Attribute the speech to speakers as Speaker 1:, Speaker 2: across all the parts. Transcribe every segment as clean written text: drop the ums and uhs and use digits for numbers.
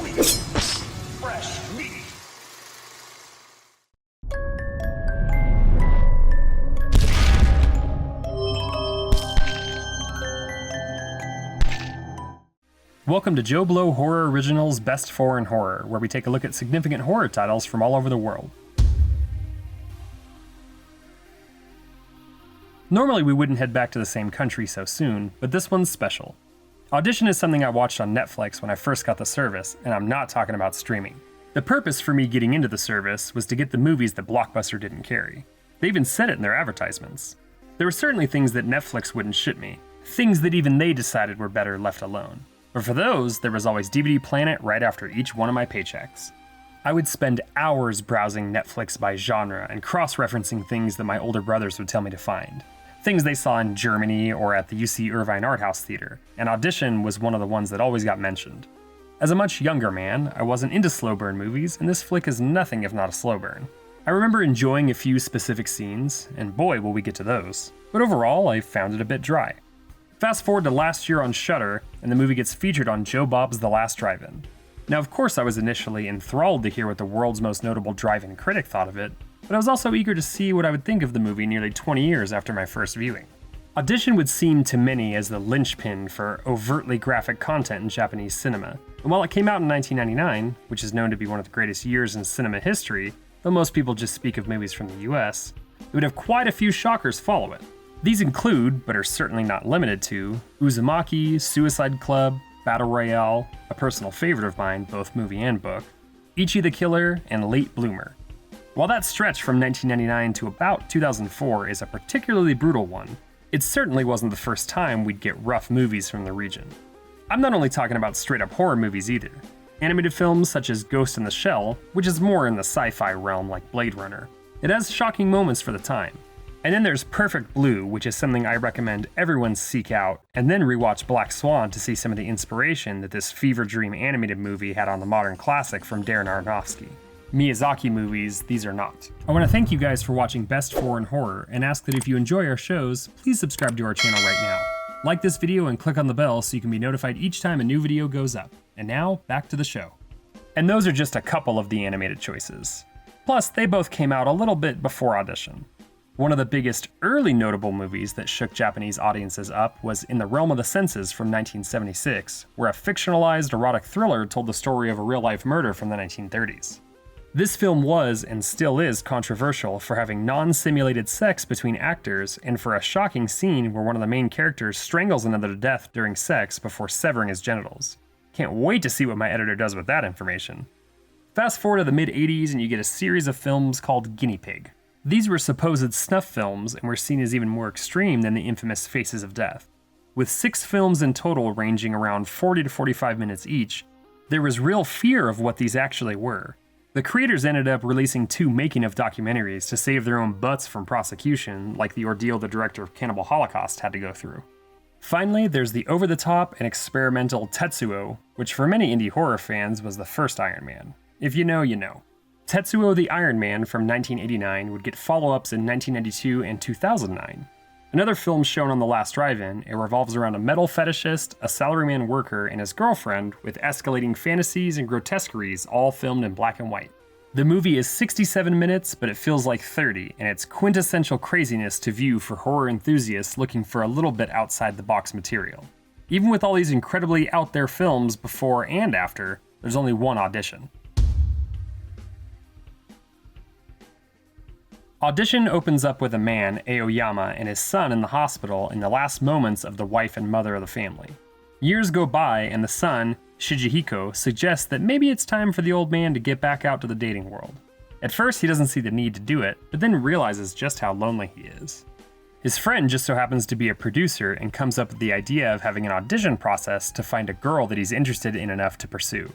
Speaker 1: Fresh meat.
Speaker 2: Welcome to JoBlo Horror Originals Best Foreign Horror, where we take a look at significant horror titles from all over the world. Normally we wouldn't head back to the same country so soon, but this one's special. Audition is something I watched on Netflix when I first got the service, and I'm not talking about streaming. The purpose for me getting into the service was to get the movies that Blockbuster didn't carry. They even said it in their advertisements. There were certainly things that Netflix wouldn't ship me, things that even they decided were better left alone. But for those, there was always DVD Planet right after each one of my paychecks. I would spend hours browsing Netflix by genre and cross-referencing things that my older brothers would tell me to find. Things they saw in Germany or at the UC Irvine Art House Theater, and Audition was one of the ones that always got mentioned. As a much younger man, I wasn't into slow burn movies, and this flick is nothing if not a slow burn. I remember enjoying a few specific scenes, and boy will we get to those, but overall I found it a bit dry. Fast forward to last year on Shudder, and the movie gets featured on Joe Bob's The Last Drive-In. Now of course I was initially enthralled to hear what the world's most notable drive-in critic thought of it, but I was also eager to see what I would think of the movie nearly 20 years after my first viewing. Audition would seem to many as the linchpin for overtly graphic content in Japanese cinema, and while it came out in 1999, which is known to be one of the greatest years in cinema history, though most people just speak of movies from the US, it would have quite a few shockers follow it. These include, but are certainly not limited to, Uzumaki, Suicide Club, Battle Royale, a personal favorite of mine, both movie and book, Ichi the Killer, and Late Bloomer. While that stretch from 1999 to about 2004 is a particularly brutal one, it certainly wasn't the first time we'd get rough movies from the region. I'm not only talking about straight-up horror movies either. Animated films such as Ghost in the Shell, which is more in the sci-fi realm like Blade Runner. It has shocking moments for the time. And then there's Perfect Blue, which is something I recommend everyone seek out, and then rewatch Black Swan to see some of the inspiration that this fever dream animated movie had on the modern classic from Darren Aronofsky. Miyazaki movies, these are not. I want to thank you guys for watching Best Foreign Horror, and ask that if you enjoy our shows, please subscribe to our channel right now. Like this video and click on the bell so you can be notified each time a new video goes up. And now, back to the show. And those are just a couple of the animated choices. Plus, they both came out a little bit before Audition. One of the biggest early notable movies that shook Japanese audiences up was In the Realm of the Senses from 1976, where a fictionalized erotic thriller told the story of a real-life murder from the 1930s. This film was, and still is, controversial for having non-simulated sex between actors and for a shocking scene where one of the main characters strangles another to death during sex before severing his genitals. Can't wait to see what my editor does with that information. Fast forward to the mid-80s and you get a series of films called Guinea Pig. These were supposed snuff films and were seen as even more extreme than the infamous Faces of Death. With 6 films in total ranging around 40 to 45 minutes each, there was real fear of what these actually were. The creators ended up releasing 2 making-of documentaries to save their own butts from prosecution, like the ordeal the director of Cannibal Holocaust had to go through. Finally, there's the over-the-top and experimental Tetsuo, which for many indie horror fans was the first Iron Man. If you know, you know. Tetsuo the Iron Man from 1989 would get follow-ups in 1992 and 2009. Another film shown on The Last Drive-In, it revolves around a metal fetishist, a salaryman worker, and his girlfriend, with escalating fantasies and grotesqueries all filmed in black and white. The movie is 67 minutes, but it feels like 30, and it's quintessential craziness to view for horror enthusiasts looking for a little bit outside-the-box material. Even with all these incredibly out-there films before and after, there's only one Audition. Audition opens up with a man, Aoyama, and his son in the hospital in the last moments of the wife and mother of the family. Years go by, and the son, Shigehiko, suggests that maybe it's time for the old man to get back out to the dating world. At first, he doesn't see the need to do it, but then realizes just how lonely he is. His friend just so happens to be a producer and comes up with the idea of having an audition process to find a girl that he's interested in enough to pursue.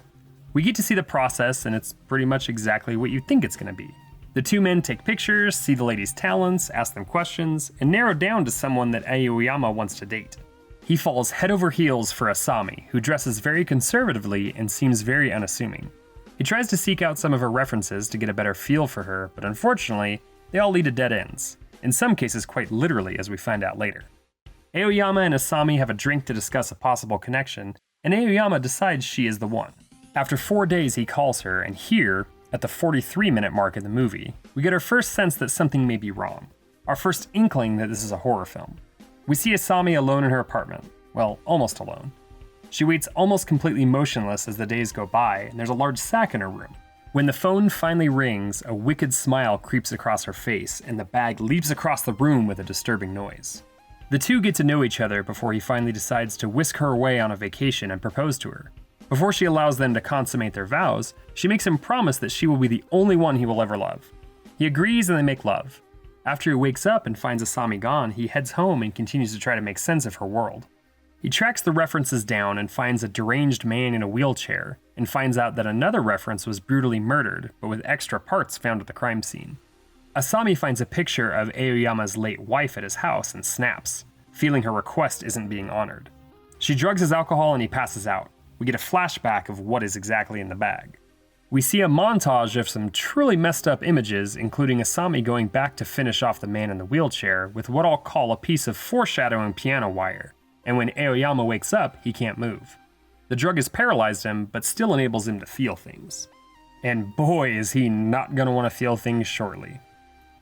Speaker 2: We get to see the process, and it's pretty much exactly what you think it's going to be. The 2 men take pictures, see the lady's talents, ask them questions, and narrow down to someone that Aoyama wants to date. He falls head over heels for Asami, who dresses very conservatively and seems very unassuming. He tries to seek out some of her references to get a better feel for her, but unfortunately, they all lead to dead ends, in some cases quite literally as we find out later. Aoyama and Asami have a drink to discuss a possible connection, and Aoyama decides she is the one. After 4 days, he calls her, and here, at the 43-minute mark in the movie, we get our first sense that something may be wrong. Our first inkling that this is a horror film. We see Asami alone in her apartment. Well, almost alone. She waits almost completely motionless as the days go by, and there's a large sack in her room. When the phone finally rings, a wicked smile creeps across her face, and the bag leaps across the room with a disturbing noise. The two get to know each other before he finally decides to whisk her away on a vacation and propose to her. Before she allows them to consummate their vows, she makes him promise that she will be the only one he will ever love. He agrees and they make love. After he wakes up and finds Asami gone, he heads home and continues to try to make sense of her world. He tracks the references down and finds a deranged man in a wheelchair, and finds out that another reference was brutally murdered, but with extra parts found at the crime scene. Asami finds a picture of Aoyama's late wife at his house and snaps, feeling her request isn't being honored. She drugs his alcohol and he passes out. We get a flashback of what is exactly in the bag. We see a montage of some truly messed up images, including Asami going back to finish off the man in the wheelchair with what I'll call a piece of foreshadowing piano wire. And when Aoyama wakes up, he can't move. The drug has paralyzed him, but still enables him to feel things. And boy, is he not gonna want to feel things shortly.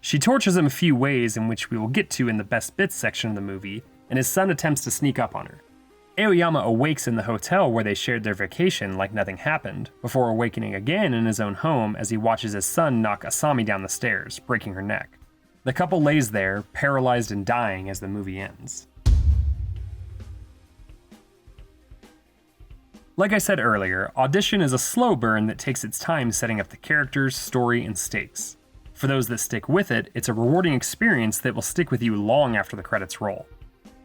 Speaker 2: She tortures him a few ways, in which we will get to in the best bits section of the movie, and his son attempts to sneak up on her. Aoyama awakes in the hotel where they shared their vacation like nothing happened, before awakening again in his own home as he watches his son knock Asami down the stairs, breaking her neck. The couple lays there, paralyzed and dying as the movie ends. Like I said earlier, Audition is a slow burn that takes its time setting up the characters, story, and stakes. For those that stick with it, it's a rewarding experience that will stick with you long after the credits roll.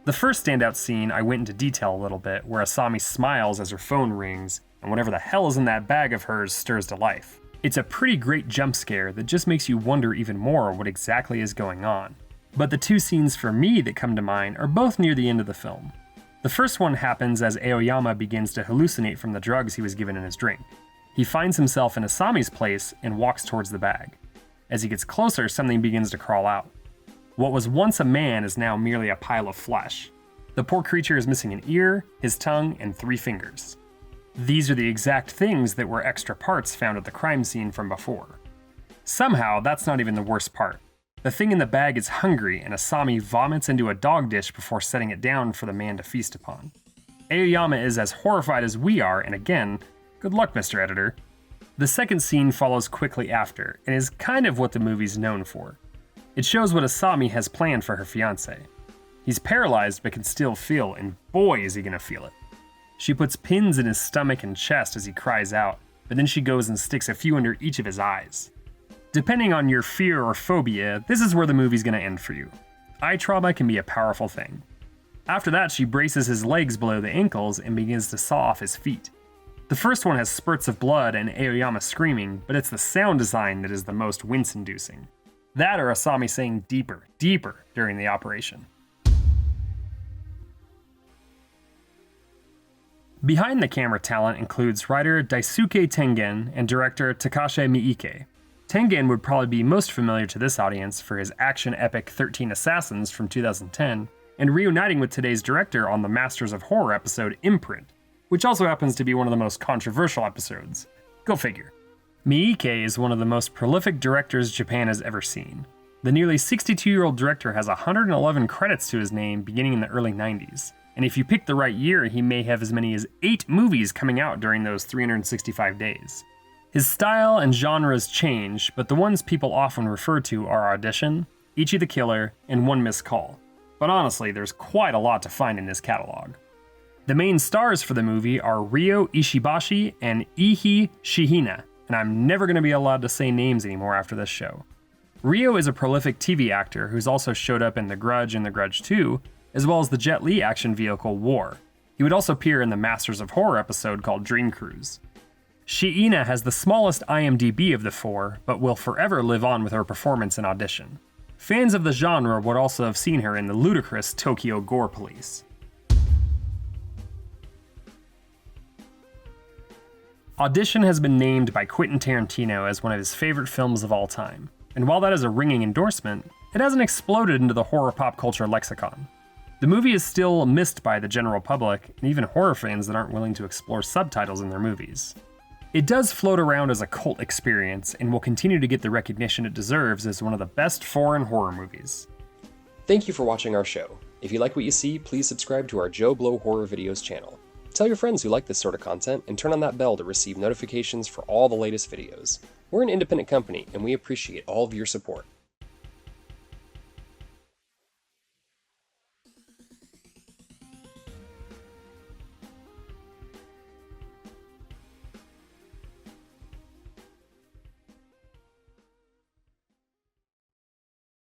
Speaker 2: The first standout scene I went into detail a little bit, where Asami smiles as her phone rings, and whatever the hell is in that bag of hers stirs to life. It's a pretty great jump scare that just makes you wonder even more what exactly is going on. But the two scenes for me that come to mind are both near the end of the film. The first one happens as Aoyama begins to hallucinate from the drugs he was given in his drink. He finds himself in Asami's place and walks towards the bag. As he gets closer, something begins to crawl out. What was once a man is now merely a pile of flesh. The poor creature is missing an ear, his tongue, and 3 fingers. These are the exact things that were extra parts found at the crime scene from before. Somehow, that's not even the worst part. The thing in the bag is hungry, and Asami vomits into a dog dish before setting it down for the man to feast upon. Aoyama is as horrified as we are, and again, good luck, Mr. Editor. The second scene follows quickly after, and is kind of what the movie's known for. It shows what Asami has planned for her fiancé. He's paralyzed but can still feel, and boy is he gonna feel it. She puts pins in his stomach and chest as he cries out, but then she goes and sticks a few under each of his eyes. Depending on your fear or phobia, this is where the movie's gonna end for you. Eye trauma can be a powerful thing. After that, she braces his legs below the ankles and begins to saw off his feet. The first one has spurts of blood and Aoyama screaming, but it's the sound design that is the most wince-inducing. That or Asami saying deeper, deeper during the operation. Behind the camera talent includes writer Daisuke Tengen and director Takashi Miike. Tengen would probably be most familiar to this audience for his action epic 13 Assassins from 2010, and reuniting with today's director on the Masters of Horror episode Imprint, which also happens to be one of the most controversial episodes. Go figure. Miike is one of the most prolific directors Japan has ever seen. The nearly 62-year-old director has 111 credits to his name beginning in the early 90s, and if you pick the right year, he may have as many as 8 movies coming out during those 365 days. His style and genres change, but the ones people often refer to are Audition, Ichi the Killer, and One Missed Call. But honestly, there's quite a lot to find in this catalog. The main stars for the movie are Ryo Ishibashi and Ihi Shihina, and I'm never going to be allowed to say names anymore after this show. Ryo is a prolific TV actor who's also showed up in The Grudge and The Grudge 2, as well as the Jet Li action vehicle War. He would also appear in the Masters of Horror episode called Dream Cruise. Shihina has the smallest IMDb of the 4, but will forever live on with her performance in Audition. Fans of the genre would also have seen her in the ludicrous Tokyo Gore Police. Audition has been named by Quentin Tarantino as one of his favorite films of all time, and while that is a ringing endorsement, it hasn't exploded into the horror pop culture lexicon. The movie is still missed by the general public, and even horror fans that aren't willing to explore subtitles in their movies. It does float around as a cult experience and will continue to get the recognition it deserves as one of the best foreign horror movies.
Speaker 1: Thank you for watching our show. If you like what you see, please subscribe to our JoBlo Horror Videos channel. Tell your friends who like this sort of content and turn on that bell to receive notifications for all the latest videos. We're an independent company and we appreciate all of your support.